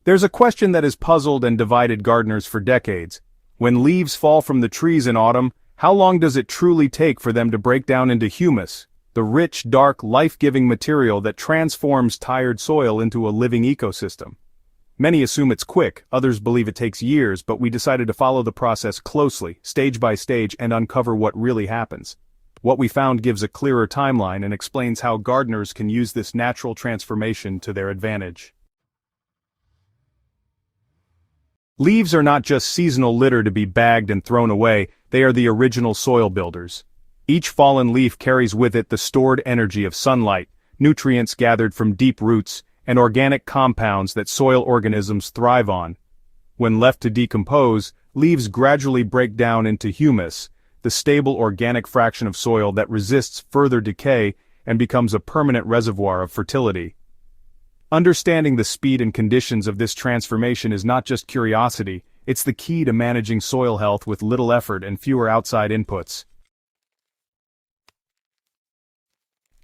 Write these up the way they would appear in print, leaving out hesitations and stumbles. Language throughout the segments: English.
There's a question that has puzzled and divided gardeners for decades. When leaves fall from the trees in autumn, how long does it truly take for them to break down into humus, the rich, dark, life-giving material that transforms tired soil into a living ecosystem? Many assume it's quick, others believe it takes years, but we decided to follow the process closely, stage by stage, and uncover what really happens. What we found gives a clearer timeline and explains how gardeners can use this natural transformation to their advantage. Leaves are not just seasonal litter to be bagged and thrown away, they are the original soil builders. Each fallen leaf carries with it the stored energy of sunlight, nutrients gathered from deep roots, and organic compounds that soil organisms thrive on. When left to decompose, leaves gradually break down into humus, the stable organic fraction of soil that resists further decay and becomes a permanent reservoir of fertility. Understanding the speed and conditions of this transformation is not just curiosity, it's the key to managing soil health with little effort and fewer outside inputs.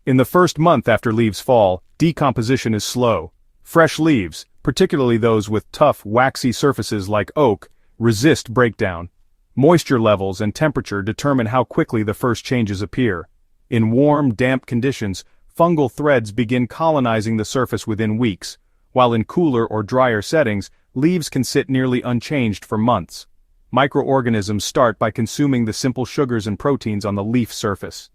In the first month after leaves fall, decomposition is slow. Fresh leaves, particularly those with tough, waxy surfaces like oak, resist breakdown. Moisture levels and temperature determine how quickly the first changes appear. In warm, damp conditions, fungal threads begin colonizing the surface within weeks, while in cooler or drier settings, leaves can sit nearly unchanged for months. Microorganisms start by consuming the simple sugars and proteins on the leaf surface.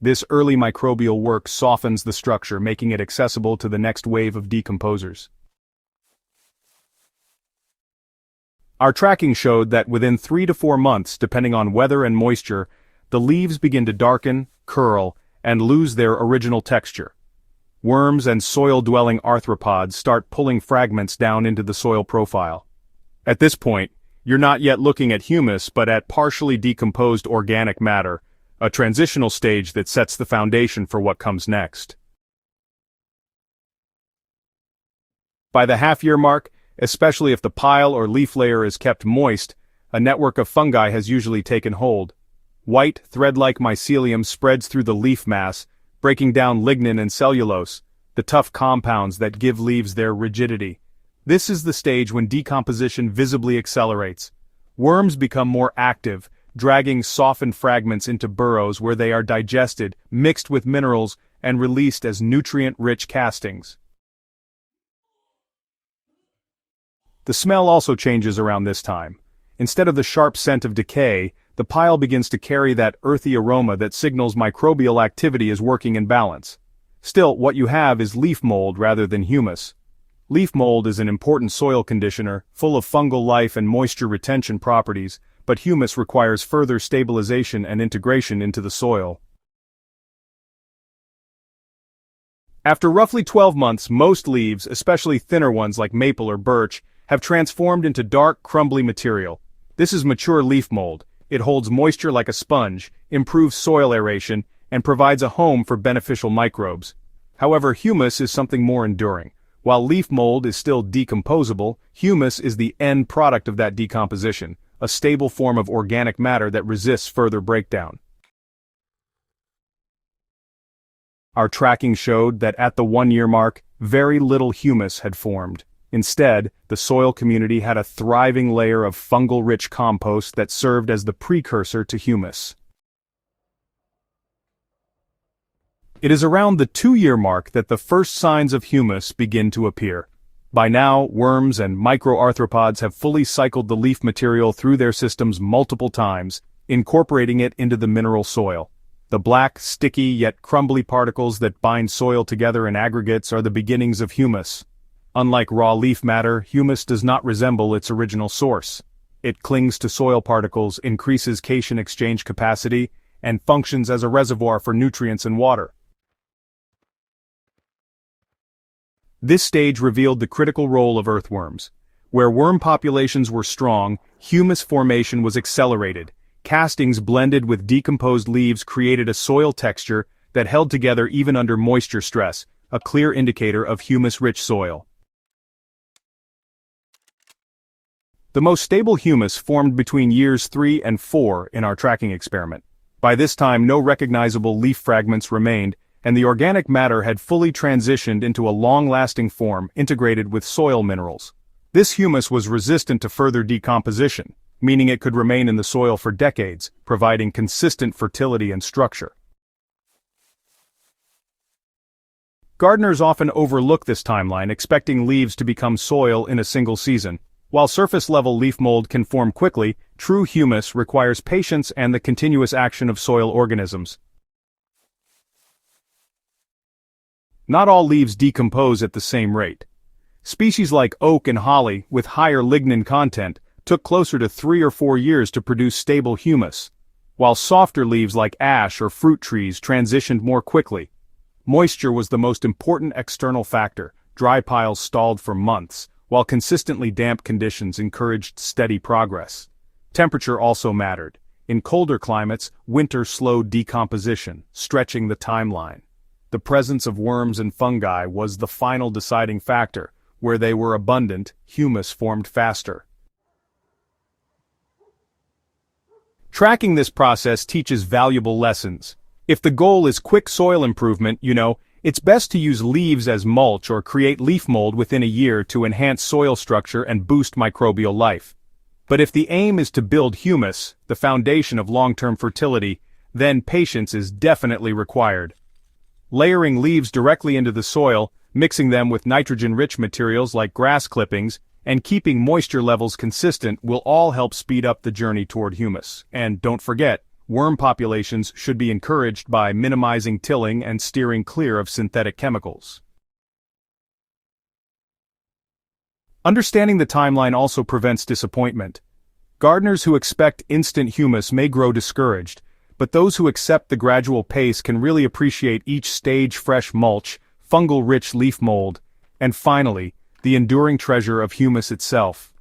This early microbial work softens the structure, making it accessible to the next wave of decomposers. Our tracking showed that within 3 to 4 months, depending on weather and moisture, the leaves begin to darken, curl, and lose their original texture. Worms and soil-dwelling arthropods start pulling fragments down into the soil profile. At this point, you're not yet looking at humus but at partially decomposed organic matter, a transitional stage that sets the foundation for what comes next. By the half-year mark, especially if the pile or leaf layer is kept moist, a network of fungi has usually taken hold. White, thread-like mycelium spreads through the leaf mass, breaking down lignin and cellulose, the tough compounds that give leaves their rigidity. This is the stage when decomposition visibly accelerates. Worms become more active, dragging softened fragments into burrows where they are digested, mixed with minerals, and released as nutrient-rich castings. The smell also changes around this time. Instead of the sharp scent of decay, the pile begins to carry that earthy aroma that signals microbial activity is working in balance. Still, what you have is leaf mold rather than humus. Leaf mold is an important soil conditioner, full of fungal life and moisture retention properties, but humus requires further stabilization and integration into the soil. After roughly 12 months, most leaves, especially thinner ones like maple or birch, have transformed into dark, crumbly material. This is mature leaf mold. It holds moisture like a sponge, improves soil aeration, and provides a home for beneficial microbes. However, humus is something more enduring. While leaf mold is still decomposable, humus is the end product of that decomposition, a stable form of organic matter that resists further breakdown. Our tracking showed that at the 1-year mark, very little humus had formed. Instead, the soil community had a thriving layer of fungal-rich compost that served as the precursor to humus. It is around the 2-year mark that the first signs of humus begin to appear. By now, worms and microarthropods have fully cycled the leaf material through their systems multiple times, incorporating it into the mineral soil. The black, sticky yet crumbly particles that bind soil together in aggregates are the beginnings of humus. Unlike raw leaf matter, humus does not resemble its original source. It clings to soil particles, increases cation exchange capacity, and functions as a reservoir for nutrients and water. This stage revealed the critical role of earthworms. Where worm populations were strong, humus formation was accelerated. Castings blended with decomposed leaves created a soil texture that held together even under moisture stress, a clear indicator of humus-rich soil. The most stable humus formed between years 3 and 4 in our tracking experiment. By this time, no recognizable leaf fragments remained, and the organic matter had fully transitioned into a long-lasting form integrated with soil minerals. This humus was resistant to further decomposition, meaning it could remain in the soil for decades, providing consistent fertility and structure. Gardeners often overlook this timeline, expecting leaves to become soil in a single season. While surface-level leaf mold can form quickly, true humus requires patience and the continuous action of soil organisms. Not all leaves decompose at the same rate. Species like oak and holly, with higher lignin content, took closer to 3 or 4 years to produce stable humus, while softer leaves like ash or fruit trees transitioned more quickly. Moisture was the most important external factor. Dry piles stalled for months, while consistently damp conditions encouraged steady progress. Temperature also mattered. In colder climates, winter slowed decomposition, stretching the timeline. The presence of worms and fungi was the final deciding factor. Where they were abundant, humus formed faster. Tracking this process teaches valuable lessons. If the goal is quick soil improvement, it's best to use leaves as mulch or create leaf mold within a year to enhance soil structure and boost microbial life. But if the aim is to build humus, the foundation of long-term fertility, then patience is definitely required. Layering leaves directly into the soil, mixing them with nitrogen-rich materials like grass clippings, and keeping moisture levels consistent will all help speed up the journey toward humus. And don't forget, worm populations should be encouraged by minimizing tilling and steering clear of synthetic chemicals. Understanding the timeline also prevents disappointment. Gardeners who expect instant humus may grow discouraged, but those who accept the gradual pace can really appreciate each stage: fresh mulch, fungal-rich leaf mold, and finally, the enduring treasure of humus itself.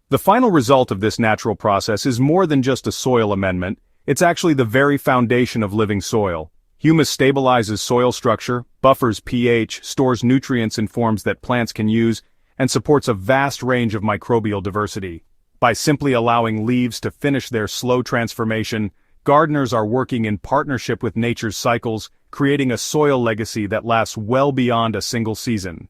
The final result of this natural process is more than just a soil amendment, it's actually the very foundation of living soil. Humus stabilizes soil structure, buffers pH, stores nutrients in forms that plants can use, and supports a vast range of microbial diversity. By simply allowing leaves to finish their slow transformation, gardeners are working in partnership with nature's cycles, creating a soil legacy that lasts well beyond a single season.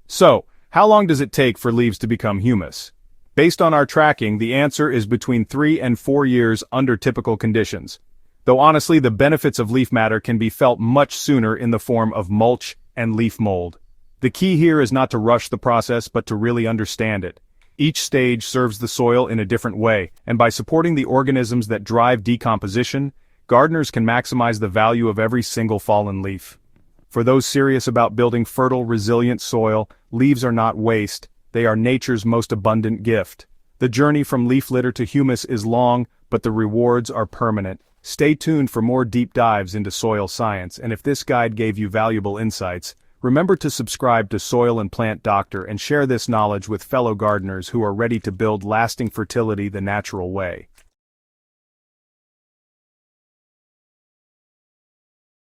So, how long does it take for leaves to become humus? Based on our tracking, the answer is between 3 and 4 years under typical conditions. Though honestly, the benefits of leaf matter can be felt much sooner in the form of mulch and leaf mold. The key here is not to rush the process but to really understand it. Each stage serves the soil in a different way, and by supporting the organisms that drive decomposition, gardeners can maximize the value of every single fallen leaf. For those serious about building fertile, resilient soil, leaves are not waste, they are nature's most abundant gift. The journey from leaf litter to humus is long, but the rewards are permanent. Stay tuned for more deep dives into soil science, and if this guide gave you valuable insights, remember to subscribe to Soil and Plant Doctor and share this knowledge with fellow gardeners who are ready to build lasting fertility the natural way.